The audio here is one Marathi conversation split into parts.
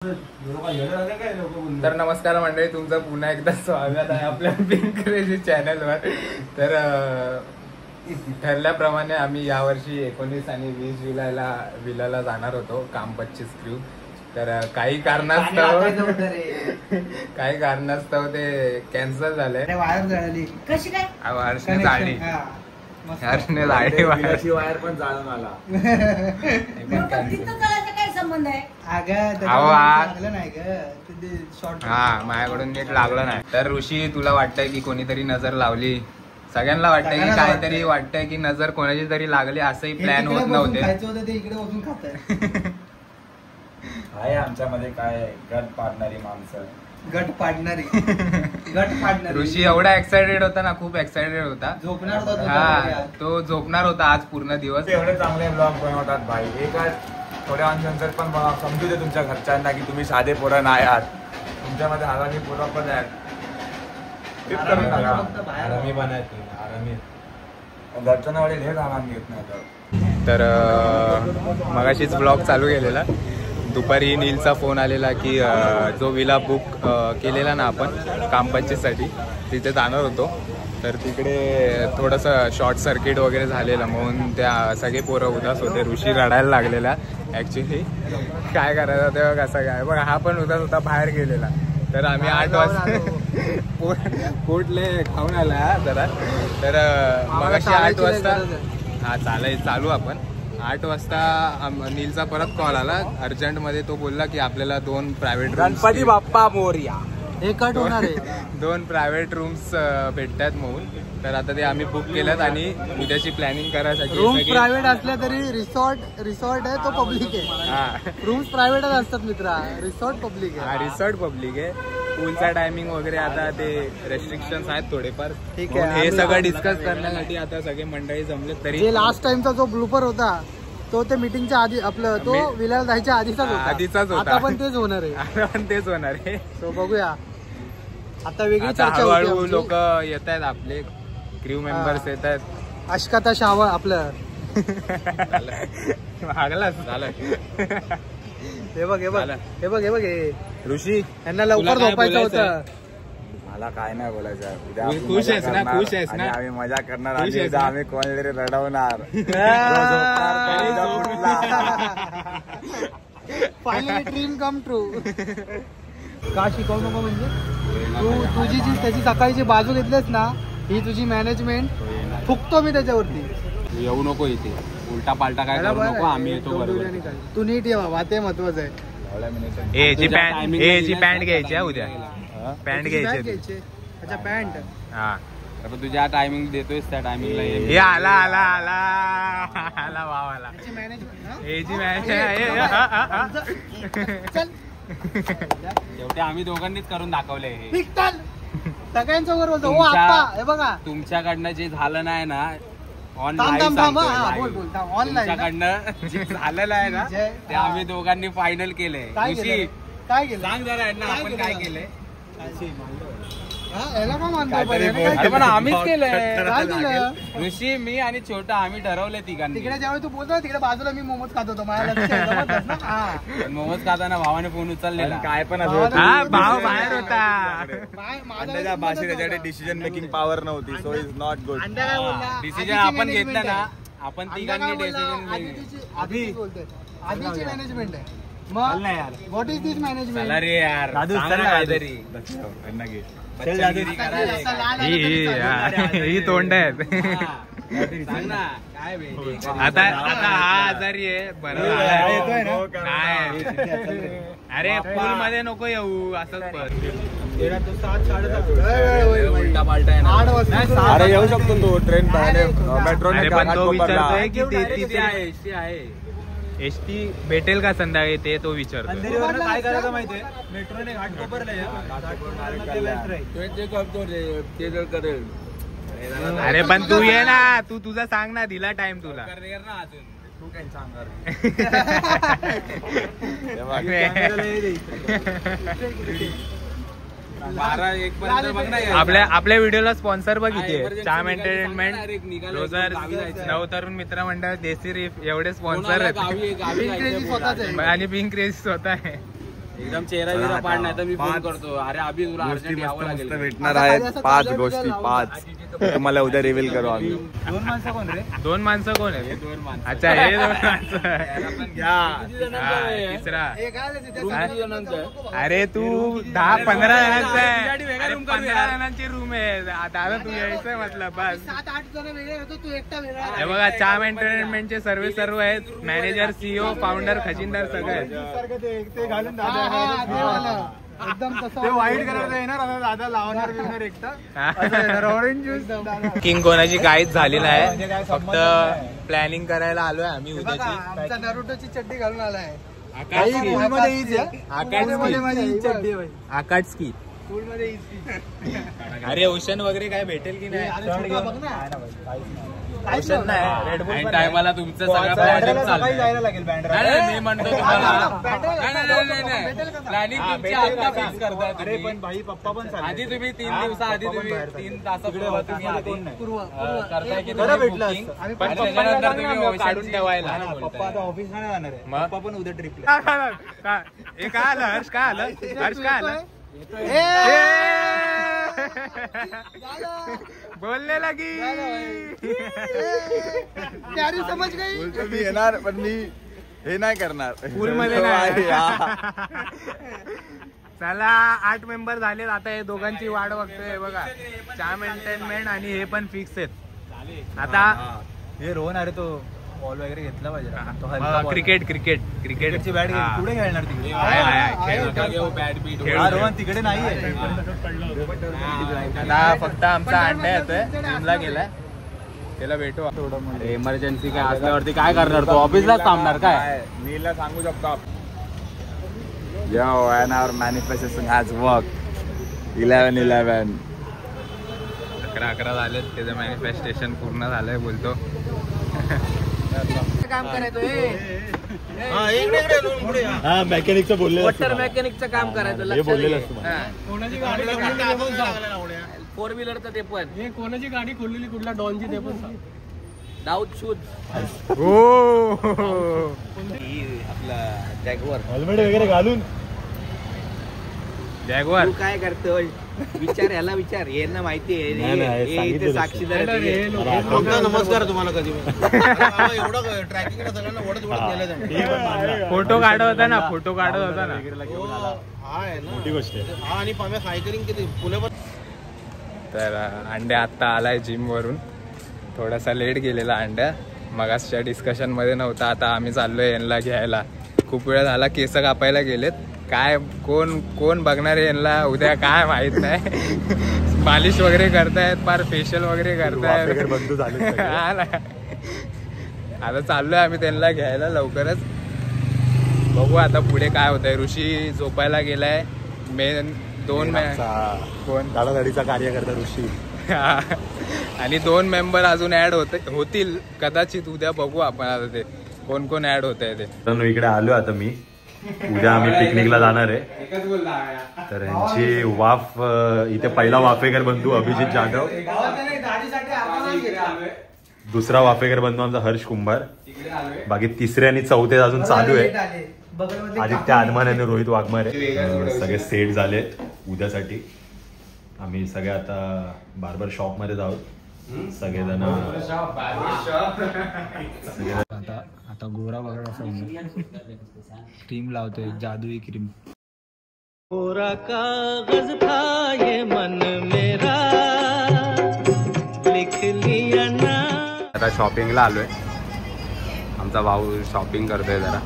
तर नमस्कार मंडळी, तुमचं पुन्हा एकदा स्वागत आहे आपल्या पिंक क्रेझी चॅनलवर. तर ठरल्याप्रमाणे आम्ही यावर्षी 19 आणि 20 विलाला जाणार होतो काम 25 क्रू. तर काही कारणास्तव ते कॅन्सल झालंय. कशी काय वायरने जाळली, वायर पण जाळून आला. काय संबंध आहे? हा, माझ्याकडून नीट लागलं नाही. तर ऋषी, तुला वाटतंय की कोणीतरी नजर लावली? सगळ्यांना वाटतंय की काहीतरी वाटतंय की नजर कोणाची तरी लागली, असंही प्लॅन होत नव्हते. आहे आमच्यामध्ये काय गट पाडणारी माणसं, गट पाडणारी. ऋषी एवढा एक्साइटेड होता ना, खूप एक्साइटेड होता. झोपणार होता. हा, तो झोपणार होता आज पूर्ण दिवस. एवढे चांगले ब्लॉग बनवतात भाई. एका थोड्या अंशांतर पण समजू दे तुमच्या घरच्यांना की तुम्ही साधे पोरं नाही आहात, तुमच्यामध्ये आरामी पोरं पण आहेत. आरामी पण आहेत, आरामी. घरच्यांना वडील हेच आराम घेत नाही. तर मगाशीच ब्लॉग चालू केलेला. दुपारी नीलचा फोन आलेला की जो विला बुक केलेला ना आपण कामपंचीसाठी, तिथे जाणार होतो. तर तिकडे थोडंसं शॉर्ट सर्किट वगैरे झालेलं, म्हणून त्या सगळे पोरं उदास होते. ऋषी रडायला लागलेला. ॲक्च्युली काय करायचं तेव्हा कसं काय, पण हा पण उदास होता, बाहेर गेलेला. तर आम्ही 8 वाजता पोटले खाऊन आला जरा. तर मगाशी 8 वाजता हा चालू आपण 8 वाजता नीलचा परत कॉल आला अर्जंटमध्ये. तो बोलला की आपल्याला 2 प्रायव्हेट गणपती बाप्पा मोरया एकट होणार आहे. 2 प्रायव्हेट रूम्स भेटतात म्हणून. तर आता ते आम्ही बुक केल्यात आणि उद्याची प्लॅनिंग करायसाठी. रूम्स प्रायव्हेट असल्या तरी रिसॉर्ट आहे तो पब्लिक आहे. हा, रूम्स प्रायव्हेटच असतात मित्रा, रिसॉर्ट पब्लिक आहे. हा, रिसॉर्ट पब्लिक आहे. पूलचा टायमिंग वगैरे आता ते रेस्ट्रिक्शन्स आहेत थोडेफार. ठीक आहे, हे सगळं डिस्कस करण्यासाठी आता सगळे मंडळी जमले. तरी लास्ट टाइमचा जो ब्लूपर होता तो ते मीटिंगच्या आधी आपलं तो विलायला जायच्या आधीचाच होता. आता पण तेच होणार आहे. तो बघूया आता. वेगळी चर्चा हळूहळू लोक येत आहेत, आपले क्रू मेंबर्स येत आहेत. अश्काता शाव आपलं झालं. हे बघ ऋषी, यांना लवकर झोपायचं होतं. मला काय नाही बोलायचं. उद्या खुश आहेस ना? आम्ही मजा करणार. आम्ही कोणतरी रडवणार. Finally dream come true. का शिकवू नको म्हणजे तू तुझी जी त्याची सकाळची बाजू घेतलीस ना, ही तुझी मॅनेजमेंट फुकतो मी त्याच्यावरती. येऊ नको इथे उलटा पालटा काय करू नको. आम्ही येतो बरोबर. तू नीट ये बाबा, ते महत्वाचं आहे. जी पॅन्ट घ्यायची आहे उद्या. पॅन्ट घ्यायची. अच्छा, पॅन्ट. हा, तुझ्या टायमिंग देतोयस त्या टायमिंगला. आला वावाला. शेवटी आम्ही दोघांनीच करून दाखवले. सगळ्यांसोबत बोलतो. हे बघा, तुमच्याकडनं जे झालं नाही ना ऑनलाईन जे झालेलं आहे ना, ते आम्ही दोघांनी फायनल केलंय. काय केलं सांग जरा आपण काय केलंय. पण आम्हीच केलंय. ऋषी, मी आणि छोटा आम्ही ठरवलंय तिघांनी. तिकडे ज्यावेळी तू बोलतो तिकडे बाजूला मी मोमोज खात होतो. मोमोज खाताना भावाने फोन उचललेला. काय पण भाव बाहेर होता. अंड्याच्या भाषेत त्याच्याकडे डिसिजन मेकिंग पॉवर नव्हती. So is not good. Decision आपण घेतला ना, आपण तिघांनी डिसिजन. आधीची मॅनेजमेंट आहे. मग व्हॉट इज दिस मॅनेजमेंट? रे यार, काहीतरी ही तोंड आहेत. आता हा आजारी आहे. बरोबर. अरे पूल मध्ये नको येऊ असंच. उलटा पालटा आहे. अरे येऊ शकतो तो ट्रेन मेट्रोने. पण तो विचारतोय की ते आहे एसटी भेटेल का संध्याकाळी, ते तो विचारतो. काय करायचं माहितीये, मेट्रोने घाट कोपरले. अरे पण तू ये ना, तू तुझा सांग ना, दिला टाइम तुला. तू काय सांगणार. आपल्या व्हिडिओला स्पॉन्सर बघ इथे. चाम एंटरटेनमेंट, रोजर, नवतरुण मित्र मंडळ, देसी रिफ एवढे स्पॉन्सर आहेत. आणि पिंक क्रेझी स्वतः आहे. एकदम चेहरा बिरा पाड नाही तर मी फोन करतो. अरे अभि तुला अर्जंट यावं लागेल. भेटणार आहेत 5 गोष्टी 5 तुम्हाला उद्या रिव्हील करू आम्ही. 2 माणसं कोण रे? 2 माणसं कोण आहे? 2 माणसं. अच्छा हे 2 माणसं. तिसरा. अरे तू 10-15 जणांचा आहे. 15 जणांची रूम आहे. दादा तू यायचंय म्हटलं बस. 7-8 जण वेगळे होतो, तू एकटा वेगळा. हे बघा चाम एंटरटेनमेंटचे सर्व आहेत. मॅनेजर, सीईओ, फाउंडर, खजिनदार सगळे आहेत. ते घालून दादा एकदम तसं ते व्हाईट कलर येणार. आता दादा लावणार बिवणार एकटा ऑरेंज ज्यूस. किंग कोणाची काहीच झाली नाही. फक्त प्लॅनिंग करायला आलोय आम्ही उद्याची. आमचा नरुटोची चड्डी घालून आलाय. आकाटस्की. अरे ओशन वगैरे काय भेटेल की नाही? ओशन नाही. रेड बुल टायमाला तुमचं सगळं प्लॅनिंग जायला लागेल. मी म्हणतो तुम्हाला प्लॅनिंग तुमची आता फिक्स करताय. अरे पण भाई पप्पा पण आधी तुम्ही 3 दिवसाआधी तुम्ही 3 तासापूर्वी तुम्ही आधी करताय की बरं तुम्ही भेटलं booking. असतं. पण त्याच्यानंतर तुम्ही काढून ठेवायला. पप्पा आता ऑफिसला नाही जाणार आहे. मग? पप्पा पण उद्या ट्रिपला. हे काय आलं? हर्ष काय आलं? हर्ष काय आलं? बोलने लगी. प्यारी समज गई. बोलतो मी येणार पण मी हे नाही करणार. पूल मध्ये नाही. चला 8 मेंबर झालेत. आता हे दोघांची वाट बघतोय. बघा चाम एंटरटेनमेंट आणि हे पण फिक्स आहेत. आता हे रोहन अरे तो बॉल वगैरे घेतला पाहिजे. तो हलका ball. क्रिकेटची बॅट कुठे खेळणार तिकडे? रोहन तिकडे नाहीये. फक्त आमचा अंडा येतोय. जिमला गेलाय. त्याला भेटू. इमर्जन्सी काय असल्यावरती काय करणार तू? ऑफिसलाच थांबणार काय? मीला सांगू शकतो. Yo, and our manifestation has worked. 11-11. 11 झालेत. त्याचं मॅनिफेस्टेशन पूर्ण झालंय बोलतो. काम करायचं मेकॅनिकचं बोलले. वॉटर मेकॅनिकचं काम करायचं. हे बोललेलं असतं. कोणाची गाडी 4 व्हीलरचं ते पण. हे कोणाची गाडी खोललेली कुठला डॉनची ते पण. दाऊद शूज. आपला जॅगवर हेल्मेट वगैरे घालून. जॅगवार तू काय करतोय? विचार याला विचार. यांना माहिती आहे साक्षीदार. नमस्कार तुम्हाला. कधी एवढं ट्रॅकिंग सगळ्यांना ओढत नेलं. फोटो काढत होता ना. मोठी गोष्ट आहे. आणि सायकलिंग किती पुण्यावर. तर अंड्या आत्ता आलाय जिम वरून. थोडासा लेट गेलेला अंड्या. मगासच्या डिस्कशन मध्ये नव्हता. आता आम्ही चाललोय यांना घ्यायला. खूप वेळ झाला. केस कापायला गेलेत. काय कोण बघणार आहे यांना उद्या काय माहित नाही. मालिश वगैरे करतायत. फार फेशियल वगैरे करतायत. बंधू झाले. आता चाललोय आम्ही त्यांना घ्यायला लवकरच. बघू आता पुढे काय होतंय. ऋषी झोपायला गेलाय. मेन 2 कोण दादादाडीचा कार्यकर्ता ऋषी. आणि 2 मेंबर अजून ऍड होतील कदाचित उद्या. बघू आपण आता ते कोण ऍड होत आहे ते. इकडे आलो आता मी. उद्या आम्ही पिकनिकला जाणार आहे. तर यांची वाफ इथे पहिला वाफेकर बंधू अभिजित जाधव. दुसरा वाफेकर बंधू आमचा हर्ष कुंभार. बाकी 3रे आणि 4थे अजून चालू आहे. आदित्य आदमान आणि रोहित वाघमारे. सगळे सेट झालेत उद्यासाठी. आम्ही सगळे आता बार्बर शॉप मध्ये जाऊ. सगळेजण आता गोरा बघा क्रीम लावतोय. जादुई क्रीम. गोरा कागज था ये मन मेरा लिख लिया ना. आता शॉपिंगला आलोय. आमचा भाऊ शॉपिंग करतोय जरा.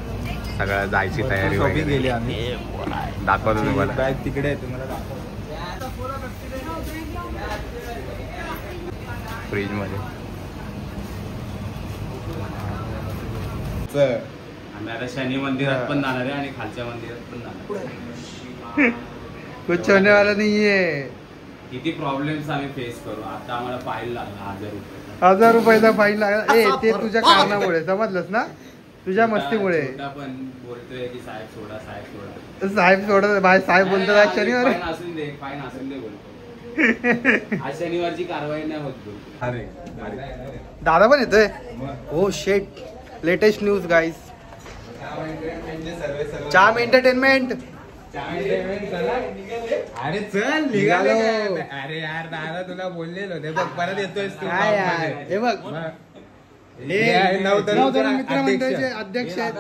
सगळं जायची तयारी वगैरे गेली आम्ही. दाखवतो तुम्हाला. बॅग तिकडे आहे तुम्हाला. फ्रीज मध्ये. आम्ही आता शनी मंदिरात पण जाणार आहे आणि खालच्या मंदिरात पण जाणार. कुछ होने वाला नाहीये. किती प्रॉब्लेम्स आम्ही फेस करू. आता आम्हाला फाईन लागला 1000 रुपयाचा फाईन लागला. ते तुझ्या कारणामुळे समजलंस ना. तुझ्या मस्तीमुळे. पण बोलतोय की साहेब सोडा. साहेब सोडत भाई. साहेब बोलतात शनिवार फाईन असून दे बोलतो. आज शनिवारची कारवाई नाही होत बोलतो. दादा पण येतोय. हो शेट. Latest news guys. चाम एंटरटेनमेंट अरे चल निघालो. अरे यार दादा तुला बोललेलो ते बघ परत येतोय तू. काय यार हे बघ हे नवतरुण मित्र मंडळाचे अध्यक्ष आहेत.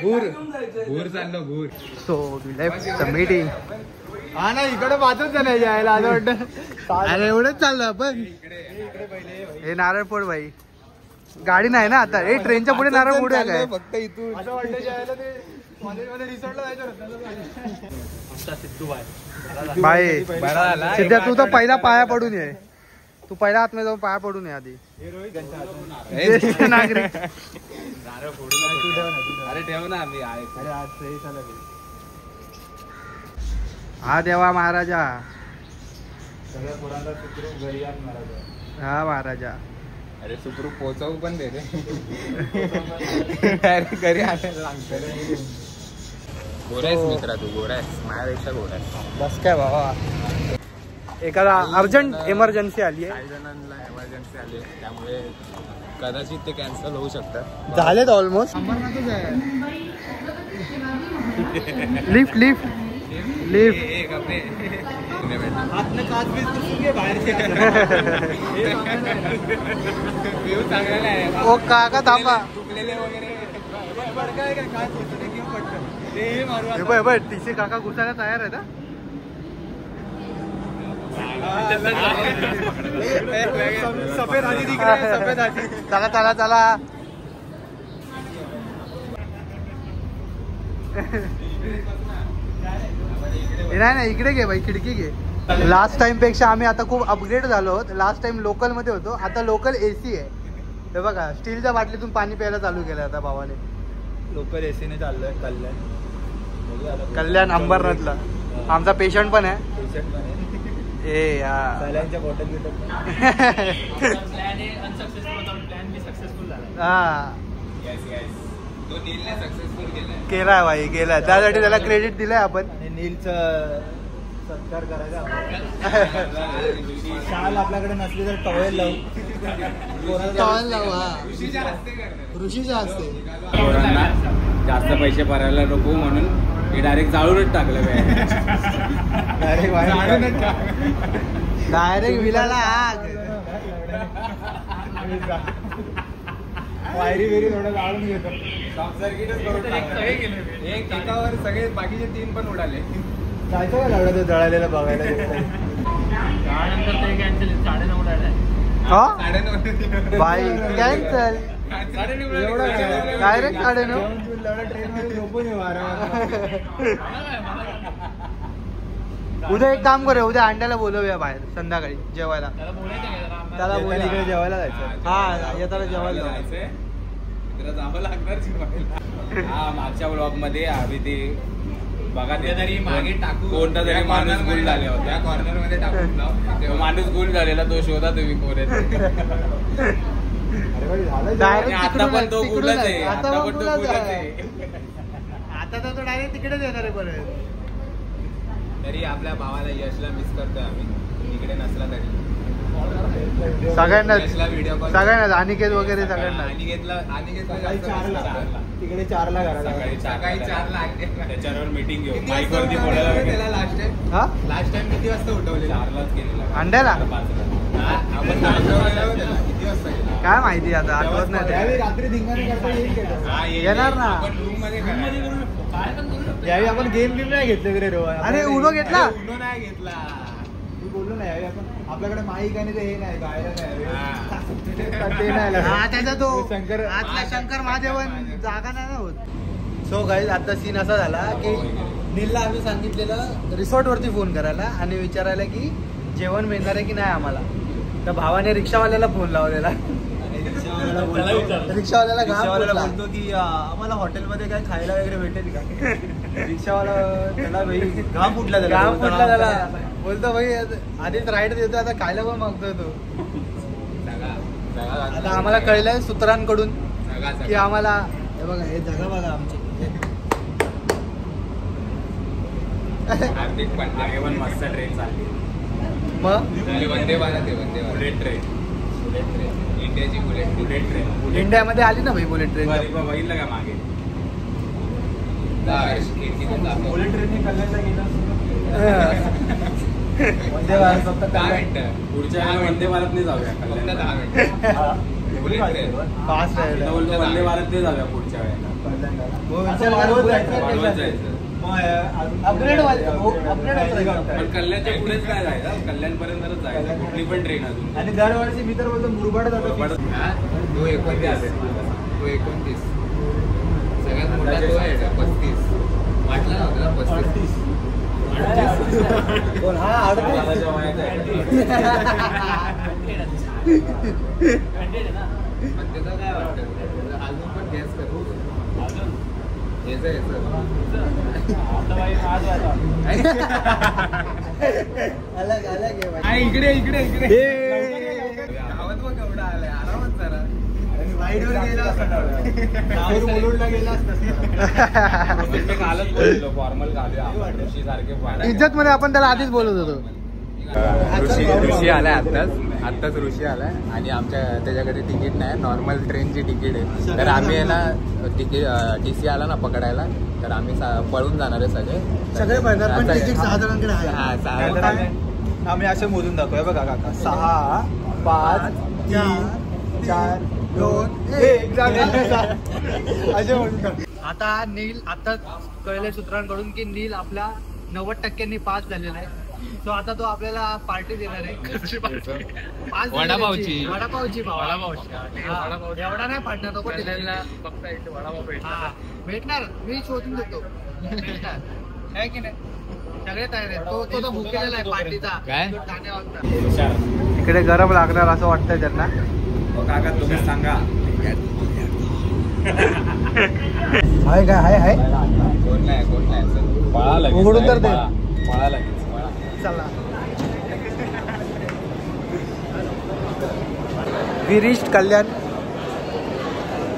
भूर चाललो भूर. सो मीटिंग हा ना इकडे वाचत नाही यायला असं वाटतं. अरे एवढंच चाललं आपण. हे नारळ फोड भाई गाडी नाही ना आता. हे ट्रेनच्या पुढे नारळ फोडूया काय फक्त इथून असं वाटतं जायला ते कॉलेजमध्ये रिसॉर्टला जायचं. बाय सिद्ध्या तू तर पहिला पाया पडून ये. तू पहिला आतमध्ये जाऊन पाया पडून ये आधी. नागरिक अरे ठेव ना आम्ही हा देवा महाराजा. हा महाराजा. अरे सुखरूप पोहोचवू पण दे रे. घरी आणायला लागतं रे. गोरा आहेस मित्रा तू. गोरा आहेस माझ्यापेक्षा गोरा आहे. बस काय बाबा एखादा अर्जंट इमर्जन्सी आली आहे. काही जणांना एमर्जन्सी आली आहे त्यामुळे कदाचित ते कॅन्सल होऊ शकतात. झालेत ऑलमोस्ट. लिफ्ट लिफ्ट लिफ्ट ओ काका थांबा. टीसी काका घुसायला तयार आहे ना. सफेद हाती दिख रहा है. सफेद हाती. चला चला चला. नाही इकडे घे भाई खिडकी घे. लास्ट टाइम पेक्षा आम्ही आता खूप अपग्रेड झालो आहोत. लास्ट टाइम लोकल मध्ये होतो आता लोकल एसी आहे. हे बघा स्टीलच्या बाटलीतून पाणी प्यायला चालू केलं आता भावाने. लोकल एसीने चाललोय कल्याण अंबरनाथला. आमचा पेशंट पण आहे. ए सलाईनच्या बॉटल हा केलाय भाई केलाय. त्यासाठी त्याला क्रेडिट दिलंय आपण. नीलचा सत्कार करायचा. शाल आपल्याकडे नसली तर टॉवेल लावू. टॉवेल लावू. हा ऋषीच्या असते. जास्त पैसे भरायला नको म्हणून हे डायरेक्ट जाळूनच टाकलं. डायरेक्ट विलाला आग. वायरी वेरी थोडं जाळून घेतो. एकावर सगळे बाकीचे 3 पण उडाले. जायचं का लागलं जळालेलं बघायला. बाई कॅन्सल. डायरेक्ट 9:30. ट्रेन मध्ये झोपून येऊ उद्या एक काम करूया. उद्या अंड्याला बोलवूया बाहेर संध्याकाळी जेवायला. त्याला बोल इकडे जेवायला जायचं. हा येताना जेवायला जायचं. जावं लागणार. हा मागच्या ब्लॉग मध्ये आम्ही ते बघा ते तरी मागे टाकू. कोणता तरी माणूस गुल झाले होता. त्या कॉर्नर मध्ये टाकून लाव. तो माणूस गुल झालेला तो शोधा तुम्ही कोण आता पण तो गुलच आहे. आता पण तो गुलच आहे. आता तर तो डायरेक्ट तिकडेच येणार आहे परत. तरी आपल्या भावाला यशला मिस करतोय आम्ही. इकडे नसला तरी सगळ्यांना व्हिडिओ कॉल. सगळ्यांना अनिकेत वगैरे सगळ्यांना. तिकडे 4ला घराला. सकाळी 4ला. त्याच्यावर मीटिंग घेऊ. माईक वरती बोलायला त्याला लास्ट टाइम. हा लास्ट टाइम किती वाजता उठवले? 4लाच केलेला. अंड्याला आपण किती वाजता गेला? काय माहिती आता आठवत नाही. त्यावेळी रात्री धिंगाणे करता येईल. येणार ना. आपण रूम मध्ये यावेळी आपण गेम नाही घेतले रे. अरे उनो घेतला. उनो नाही घेतला. मी बोललो ना यावेळी आपण आपल्याकडे माईक आणि ते हे नाही गायला नाही. ते नाही. हा त्याचा तो शंकर आतला शंकर महादेवन जागा नाही ना होत. सो गाईज आता सीन असा झाला की नीलला आम्ही सांगितलेलं रिसॉर्ट वरती फोन करायला आणि विचारायला की जेवण मिळणार आहे की नाही आम्हाला. तर भावाने रिक्षावाल्याला फोन लावलेला. रिक्षावाल्याला बोलतो की आम्हाला हॉटेलमध्ये काय खायला वगैरे भेटेल का. रिक्षावाला त्याला घाम फुटला. घाम फुटला त्याला. बोलतो भाई आधीच राईड देतो आता खायला पण मागतोय तो. आता आम्हाला कळलंय सूत्रांकडून की आम्हाला हे बघा हे जगा बघा आमचे. हार्दिक पांड्या पण मस्त ट्रेन चालली. मग वंदे भारत. Vande bullet train. इंडियाची बुलेट ट्रेन. इंडियामध्ये आली ना भाई बुलेट ट्रेन. बघितलं का मागे बुलेट ट्रेनने कल्याणला गेलं वंदे भारत फक्त 10 मिनिटं. पुढच्या वंदे भारतने जाऊया फास्ट आहे वंदे भारतने जाऊया पुढच्या वेळेला. अपग्रेड पण कल्याणच्या पुढेच काय जायचं, कल्याणपर्यंतच जायचं कुठली पण ट्रेन अजून. आणि दरवर्षी मी तर बोलतो मुरबाड जातो. तो 29 सगळ्यात मोठा तो आहे 35 वाटला ना आपल्याला 35 कोण हा दादाच्या वयात आहे. पण त्याचं काय वाटतं अजून पण गॅस करू अलग अलग आहे इकडे इकडे इकडे गावात बघ एवढा आलाय आरामात जरा. वाईडवर गेला मुलुंडला गेला कालच बोललो फॉर्मल घालूया ऋषी सारखे. इज्जत मध्ये आपण त्याला आधीच बोलत होतो. ऋषी आलाय आत्ताच ऋषी आलाय आणि आमच्या त्याच्याकडे तिकीट नाही, नॉर्मल ट्रेनची तिकीट आहे. तर आम्ही आहे ना तिकीट TC आला ना पकडायला तर आम्ही पळून जाणार आहे सगळे पळणार पण तिकीट 6 जणांकडे आहे. आम्ही असे मोजून दाखवूया बघा काका. 6 5 3 4 2 1 असे म्हणून. आता नील आता कळले सूत्रांकडून की नील आपला 90% पास झालेला आहे. तो आता तो आपल्याला पार्टी देणार आहे. वडापावची एवढा नाही पाडणार नको भेटणार. मी शोधून देतो भेटणार आहे की नाही. सगळे तयार आहे. तो भुकेलेला आहे पार्टीचा काय? इकडे गरम लागणार असं वाटतंय त्यांना. काका तुम्ही सांगा. हाय काय हाय हाय कोण नाही पळा लागेल उघडून तर दे. पळा लागेल चला विरिष्ट कल्याण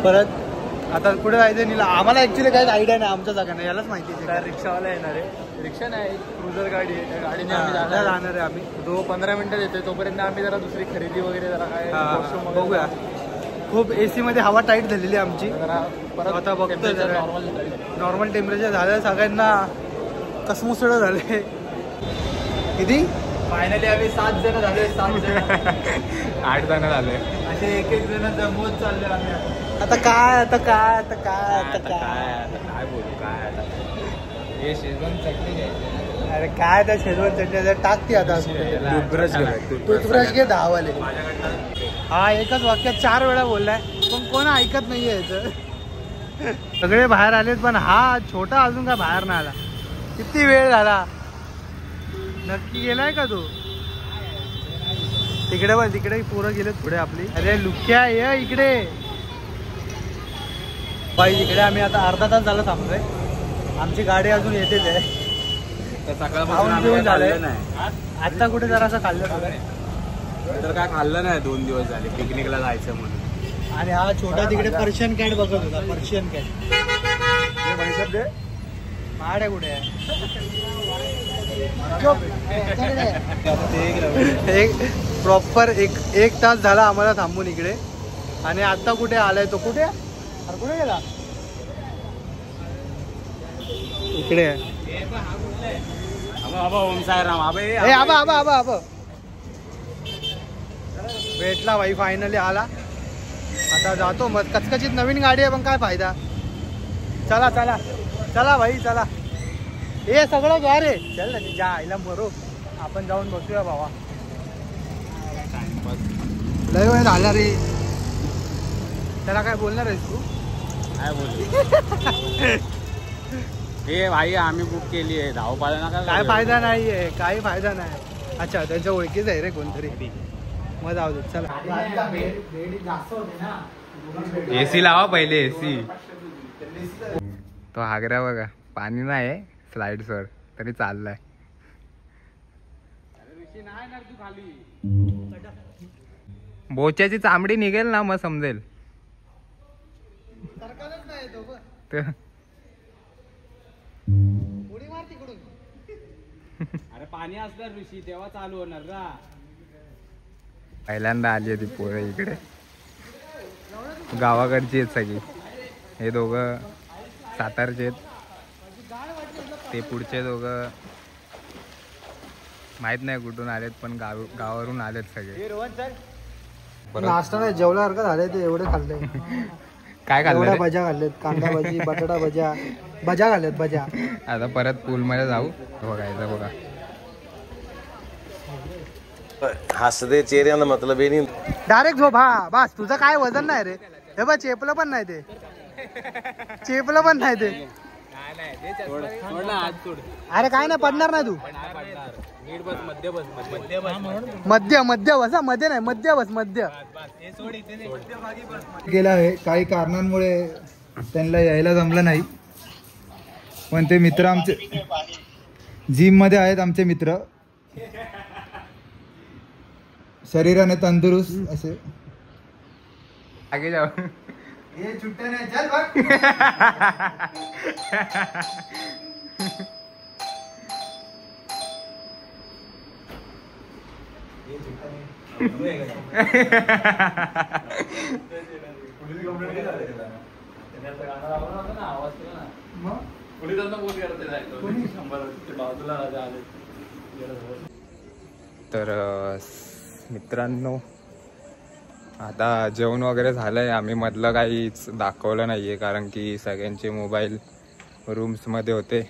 परत आता कुठे जायचं नीला. आम्हाला ऍक्च्युली काहीच आयडिया नाही आमच्या जागा नाही. यालाच माहिती आहे. रिक्षावाला येणार आहे. रिक्षा नाही क्रुझर गाडी आहे. त्या गाडीने आम्ही जाणार आहे आम्ही. तो 15 मिनिटं देतोय. तोपर्यंत आम्ही जरा दुसरी खरेदी वगैरे जरा काय washroom वगैरे बघूया. खूप AC मध्ये हवा टाईट झालेली आहे आमची. जरा परत आता बघतोय temperature जरा. normal झाली. नॉर्मल टेम्परेचर झालं. सगळ्यांना कसमुसळ झाले. किती फायनली आम्ही 7 जण झाले. 7 जण 8 जण झाले. असे एक जण जमवत चालले आम्ही. आता काय काय बोलू काय आता हे शेजवान चटणी घ्यायची. अरे काय त्या शेजवान चटणी टाकते आता. टूथब्रश घे 10 वाले. हा एकच वाक्यात 4 वेळा बोललाय पण कोण ऐकत नाहीये याचं. सगळे बाहेर आलेत पण हा छोटा अजून काय बाहेर नाही आला. किती वेळ झाला. नक्की गेलाय का तू. तिकडे पण तिकडे पोरं गेलेत पुढे आपली. अरे लुक्या ये इकडे बाई. इकडे आम्ही आता अर्धा तास झाला थांबलोय. आमची गाडी अजून येतेच आहे. सकाळपासून झालंय आता कुठे जरा असं खाल्लं तर काय खाल्लं नाही 2 दिवस झाले पिकनिकला जायचं म्हणून. आणि हा छोटा तिकडे पर्शियन कॅट बघत होता. पर्शियन कॅट माड्या कुठे आहे. एक प्रॉपर एक तास झाला आम्हाला थांबून इकडे. आणि आता कुठे आलाय तो. कुठे कुठे गेला. इकडे ओम साईराम. आबा भेटला भाई. फायनली आला. आता जातो मग. कचकचित नवीन गाडी आहे पण काय फायदा. चला चला चला भाई चला. हे सगळं घ्या रे. चल ना जा आईला मरो. आपण जाऊन बसूया भावा. लय वेळ झाला रे. त्याला काय बोलणार आहेस तू. काय बोलू हे भाई आम्ही बुक केली आहे. धावपाला नका. काय फायदा नाहीये. काही फायदा नाही. अच्छा त्यांच्या ओळखीच आहे रे कोणतरी. मग जाऊ दे चला. AC लावा पहिले. AC तो हागऱ्या बघा. पाणी नाही स्लाइड्सवर तरी चाललाय. बोच्याची चामडी निघेल ना मग समजेल. अरे पाणी असलं ऋषी तेव्हा चालू होणार ना. पहिल्यांदा आली ती पोरं इकडे. गावाकडची आहेत सगळी. हे दोघं सातारचे आहेत. ते पुढचे दोघं माहित नाही कुठून आलेत, पण गावावरून आलेत सगळे. नाश्ता नाही जेवल्यासारखं झालंय ते, एवढे खाल्ले. काय खाल्लं रे? भज्या खाल्लेत, कांदा भजी, बटाटा भज्या, भज्या खाल्ल्यात भज्या. आता परत पूलमध्ये जाऊ. बघायचं बघा. हसदे चेहऱ्याला मतलब आहे नाही. डायरेक्ट झोप. हा बस, तुझं काय वजन नाही रे. हे बघ चेपलं पण नाही ते, चेपलं पण नाही ते. अरे काय नाही पडणार नाही तू. मध्य मध्य बस, मध्ये नाही, मध्य बस, मध्य गेला आहे. काही कारणांमुळे त्यांना यायला जमलं नाही, पण ते मित्र आमचे जिम मध्ये आहेत. आमचे मित्र शरीराने तंदुरुस्त असे. आगे जाऊ. हे छुट्ट्या नाही, चल बघ. तर मित्रांनो, आता जेवण वगैरे झालंय. आम्ही मधलं काहीच दाखवलं नाहीये, कारण की सगळ्यांचे मोबाईल रूम्समध्ये होते.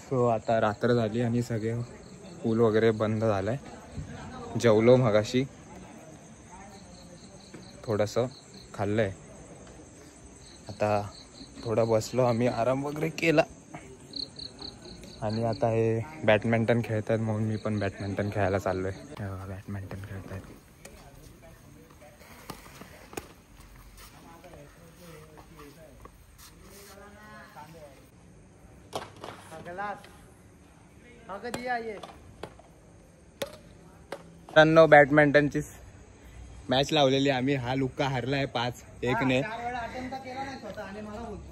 सो आता रात्र झाली आणि सगळे पूल वगैरे बंद झालाय. जेवलो मगाशी, थोडंसं खाल्लंय. आता थोडं बसलो आम्ही, आराम वगैरे केला. आणि आता हे बॅडमिंटन खेळतात, म्हणून मी पण बॅडमिंटन खेळायला चाललोय. बॅडमिंटन खेळतात. मित्रांनो, बॅडमिंटनची मॅच लावलेली आम्ही. हा लुक्का हरलाय 5-1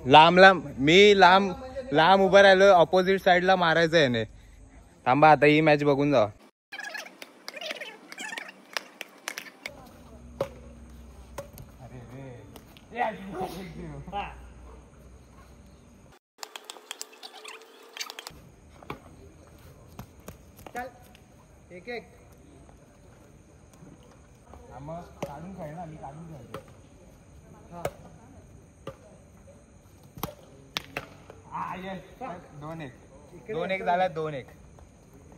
लांब लांब उभं राहिलो. ऑपोजिट साइडला मारायचं आहे. थांबा, आता ही मॅच बघून जा. एक एक काढून खेळ ना, मी काढून खेळतो. 2-1 झाला. 2-1.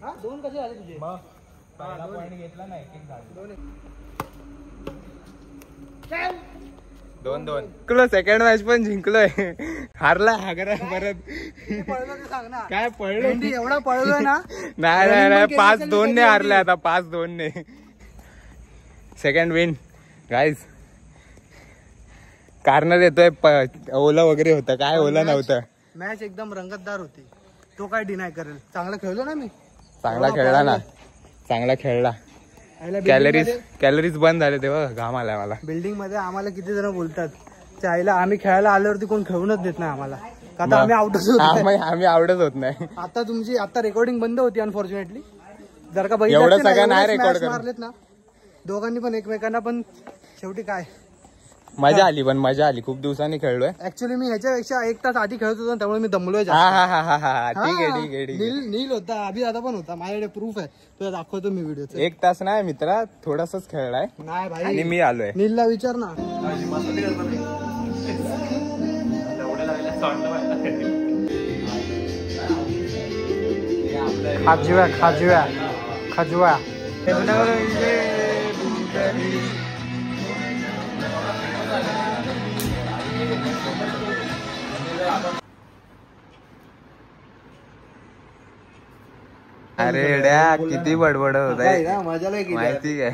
हा, 2 कसे झाले तुझे? पहिला पॉइंट घेतला ना, 1-1 झाला. 2-2 सेकंड मॅच पण जिंकलोय. हारला हागरा परत. सांग ना काय पळलो एवढा पळलोय ना. नाही 5-2 ने हारले. आता 5-2 ने सेकंड विन गाईज. कारण देतोय ओला वगैरे होतं, काय ओला नव्हतं. मॅच एकदम रंगतदार होती, तो काय डिनाय करेल. चांगला खेळलो ना मी. चांगला खेळला ना, चांगला खेळला. कॅलरीज बंद झाले तेव्हा घाम आलाय मला. बिल्डिंग मध्ये आम्हाला किती जण बोलतात, चायला आम्ही खेळायला आल्यावरती कोण खेळूनच देत नाही आम्हाला. आता आम्ही आवडत होत नाही. आता तुमची आता रेकॉर्डिंग बंद होती अनफॉर्च्युनेटली. जर का एवढं सगळं नाही रेकॉर्ड मारलेत ना दोघांनी पण एकमेकांना, पण शेवटी काय मजा आली. पण मजा आली, खूप दिवसांनी खेळलोय. ऍक्च्युली मी ह्याच्यापेक्षा 1 तास आधी खेळत होतो, त्यामुळे मी दमलोय. ठीक आहे. नील होता, अभि दादा पण होता. माझ्याकडे प्रूफ आहे, तुला दाखवतो मी व्हिडिओ. 1 तास नाही मित्रा, थोडासाच खेळलाय. नाही भाई, आणि मी आलोय. नीलला विचार ना. खाजव्या अरे ड्या, किती बडबड होत आहे मजाला माहिती काय.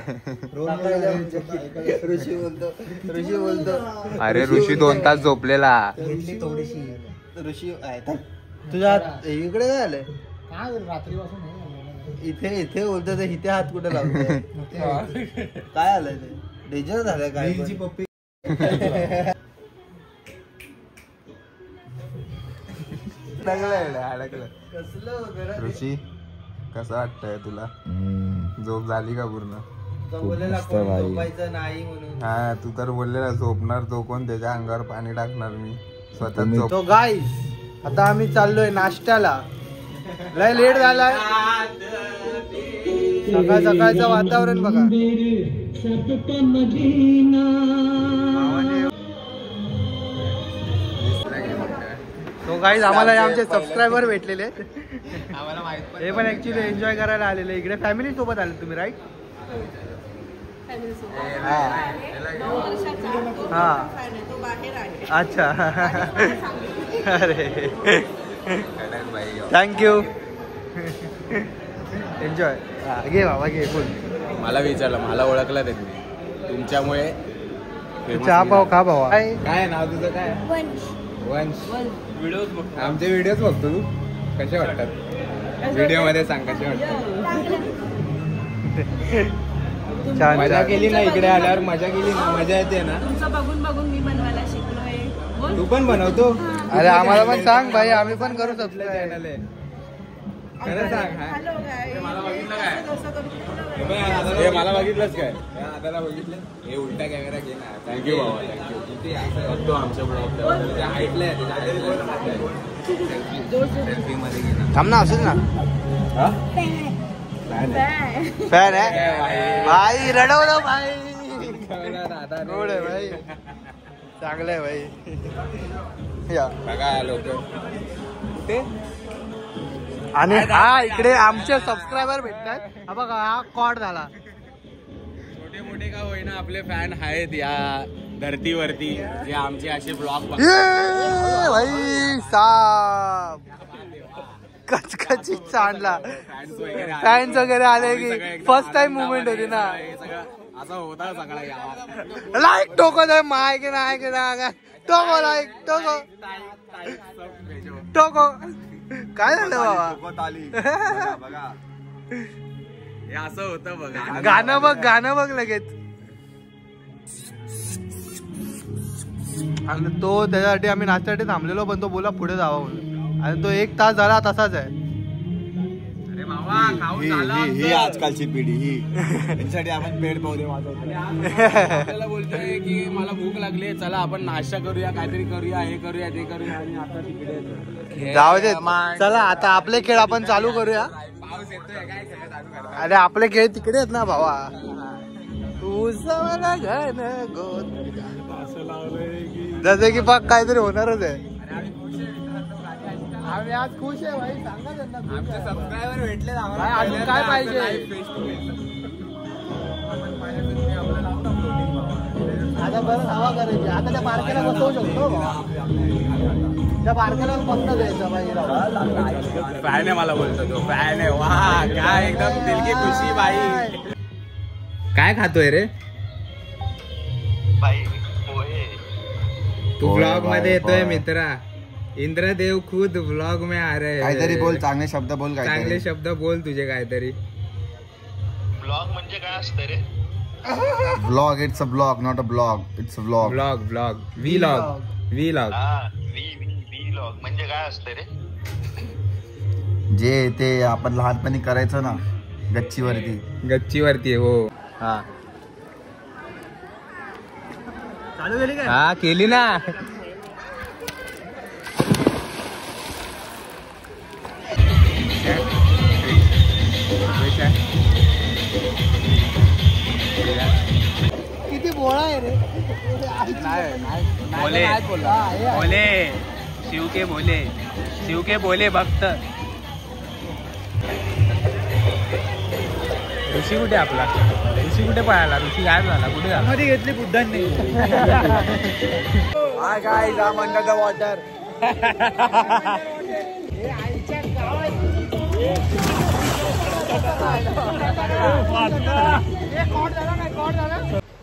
ऋषी बोलतो. अरे ऋषी 2 तास झोपलेला. ऋषी तुझ्या इकडे काय आलंय? इथे बोलतो ते, इथे हात कुठे लावतोय? काय आलंय ते? डेंजर झालंय काय? पप्पी ऋषी, कसं वाटतंय तुला? झोप झाली का पूर्ण? झोपायचं नाही म्हणून. हा, तू तर बोललेला झोपणार तो कोण, त्याच्या अंगावर पाणी टाकणार मी स्वतः. तो गाईस आता आम्ही चाललोय नाश्त्याला. लय लेट झालाय. सकाळ सकाळचं वातावरण बघा. तो गाईज आम्हाला आमचे सबस्क्रायबर भेटलेले. हे पण ऍक्च्युली एन्जॉय करायला आलेले. इकडे फॅमिली सोबत आले तुम्ही, राईट? हा. अच्छा. अरे थँक्यू. एन्जॉय. घे बाबा घे. बोल. मला विचारलं, मला ओळखलं त्यांनी तुमच्यामुळे. चहा पाव खा भावा. काय नाव तुझं? काय? वंश. आमचे व्हिडिओज बघतो तू? कसे वाटतात? व्हिडिओ मध्ये सांग कसे वाटतात. छान. मजा केली ना इकडे आल्यावर? मजा केली ना? मजा येते ना? तुमचं बघून बघून मी बनवायला शिकलोय. तू पण बनवतो? अरे आम्हाला पण सांग भाई, आम्ही पण करू शकतो. चॅनल आहे. खरं सांग. मला बघितलंच काय? दादाला बघितलं. हे उलटा कॅमेरा घे ना. थँक्यू बाबा. थँक्यू. किती बघतो आमच्या ब्लॉग ऐकलंय. सेल्फी मध्ये घे ना. थांब ना. असेल ना. फॅन आहे भाई. रडवलं भाई. गोड आहे भाई. चांगलं आहे भाई. या बघा लोक ते. आणि हा इकडे आमचे सबस्क्रायबर भेटतात. हा बघा, हा कॉड झाला. छोटे मोठे का होईना आपले फॅन आहेत या धरतीवरती, जे आमचे असे ब्लॉग भाई. साप कचकची चांडला. फॅन्स वगैरे आले की फर्स्ट टाइम मुवमेंट होती ना. असं होता सगळा. लाईक टोको दे माय की नाही की नाही. टोको लाईक टोको टोको. काय झालं बाबा? हे असं होतं बघा. गाणं बघ, गाणं बघ लगेच. आणि तो त्याच्यासाठी आम्ही नाश्त्यासाठी थांबलेलो, पण तो बोला पुढे जावा म्हणून. आणि तो 1 तास झाला तसाच आहे. अरे बाबा, ही आजकालची पिढी ही त्यांच्यासाठी आपण पेड पौधे वाजवतो. आपल्याला बोलतोय की मला भूक लागली, चला आपण नाश्ता करूया, काहीतरी करूया, हे करूया, ते करूया. आणि आता तिकडे जाऊ दे. चला आता आपले खेळ आपण चालू करूया. पाऊस येतोय, काय खेळ चालू करा. अरे आपले खेळ तिकडे आहेत ना भावा. जसे की पाक काहीतरी होणारच आहे. आम्ही आज खुश आहे भाई. सांगा त्यांना. आमचे सबस्क्रायबर भेटले आम्हाला. अजून काय पाहिजे? आता बरं हवा करायची. आता त्या बारक्याला बसवू शकतो. त्या बारक्याला फक्त द्यायचं भाई. फॅन आहे मला बोलतो तो. फॅन आहे. वा काय एकदम दिल की खुशी बाई. काय खातोय रे? तू ब्लॉग मध्ये येतोय मित्रा. इंद्रदेव खुद ब्लॉग में आ रहे. काहीतरी बोल, चांगले शब्द बोल. चांगले शब्द बोल तुझे काहीतरी. ब्लॉग म्हणजे काय असतं रे? Blog. It's a blog, not a blog. It's a blog. Blog blog vlog vlog. Vlog म्हणजे काय असतं रे? जे ते आपण लहानपणी करायचो ना गच्चीवरती. गच्चीवरती. हो. हा चालू केली काय? हा केली ना. किती बोळा आहे रे. बोले बोले शिव के बोले. शिव के बोले भक्त. ऋषी कुठे आपला? ऋषी कुठे पळाला? ऋषी गायब झाला. कुठे झाला? मध्ये घेतली बुद्धांनी. Hi guys, I am under the water.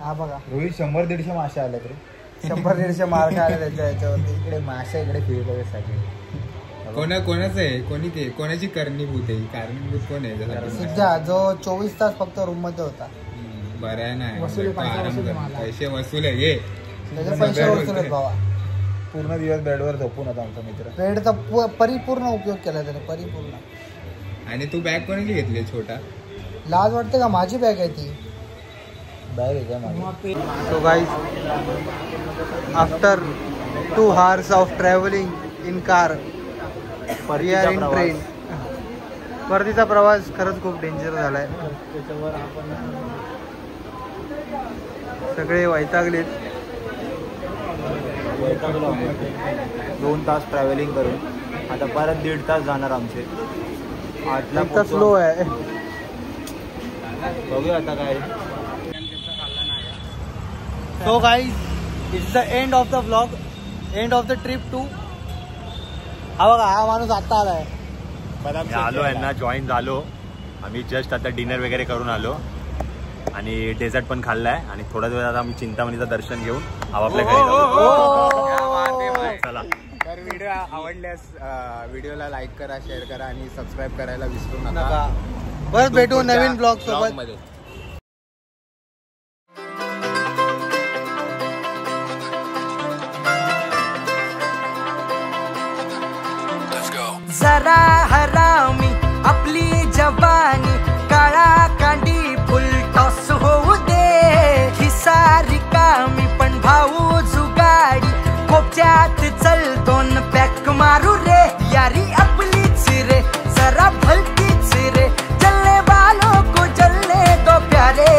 हा बघा, रोहित 100-150 मासे आले तरी. 100-150 मार्क आले त्याच्या याच्यावरती. इकडे मासे, इकडे फिरतो. कोणाचं आहे? कोणाची कारणीभूत आहे? कारणीभूत कोण आहे? सिद्धा, जो 24 तास फक्त रूम मध्ये होता. बरं आहे ना. पैसे वसूल आहे. घे त्याचे पैसे वसूल आहेत बाबा. पूर्ण दिवस बेडवर झोपून होता आमचा मित्र. बेडचा परिपूर्ण उपयोग केला त्याने. परिपूर्ण. आणि तू बॅग कोणाची घेतली? छोटा लाज वाटते का? माझी बॅग आहे ती. बॅग आहे का माझी? So guys, after 2 hours of traveling in car, परतीचा प्रवास. परतीचा प्रवास खरंच खूप डेंजर झालाय. त्याच्यावर आपण सगळे वैतागलेत. 2 तास ट्रॅव्हलिंग करून आता परत 1.5 तास जाणार आमचे. 8ला एक तर स्लो आहे. बघूया आता काय. So guys it's the end of the vlog, end of the trip too. हा बघा, हा माणूस आता आलाय. मी आलो यांना जॉईन झालो. आम्ही जस्ट आता डिनर वगैरे करून आलो आणि डेझर्ट पण खाल्लाय आणि थोड्याच वेळात आम्ही चिंतामणीचं दर्शन घेऊन आपापल्या घरी जाऊ. चला. तर व्हिडिओ आवडल्यास व्हिडिओला लाईक करा, शेअर करा आणि सबस्क्राईब करायला विसरू नका. परत भेटू नवीन ब्लॉग सोबत. मध्ये जरा हरामी आपली जवानी, काळा कांडी फुल टॉस होऊ दे. खिसा रिकामी पण भाऊ जुगाडी, कोपच्यात चल 2 पॅक मारू रे. यारी आपलीच रे, जरा भलतीच रे. चलने वालों को चलने दो प्यारे.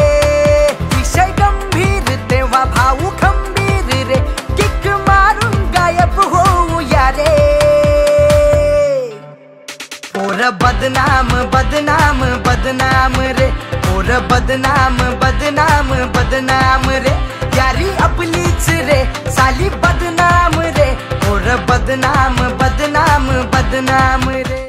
विषय गंभीर तेव्हा भाऊ खंबीर रे. किक मारून गायब होऊ या रे. पोर बदनाम बदनाम बदनाम रे. पोर बदनाम बदनाम बदनाम रे. यारी आपलीच रे, साली बदनाम रे. पोर बदनाम बदनाम बदनाम रे.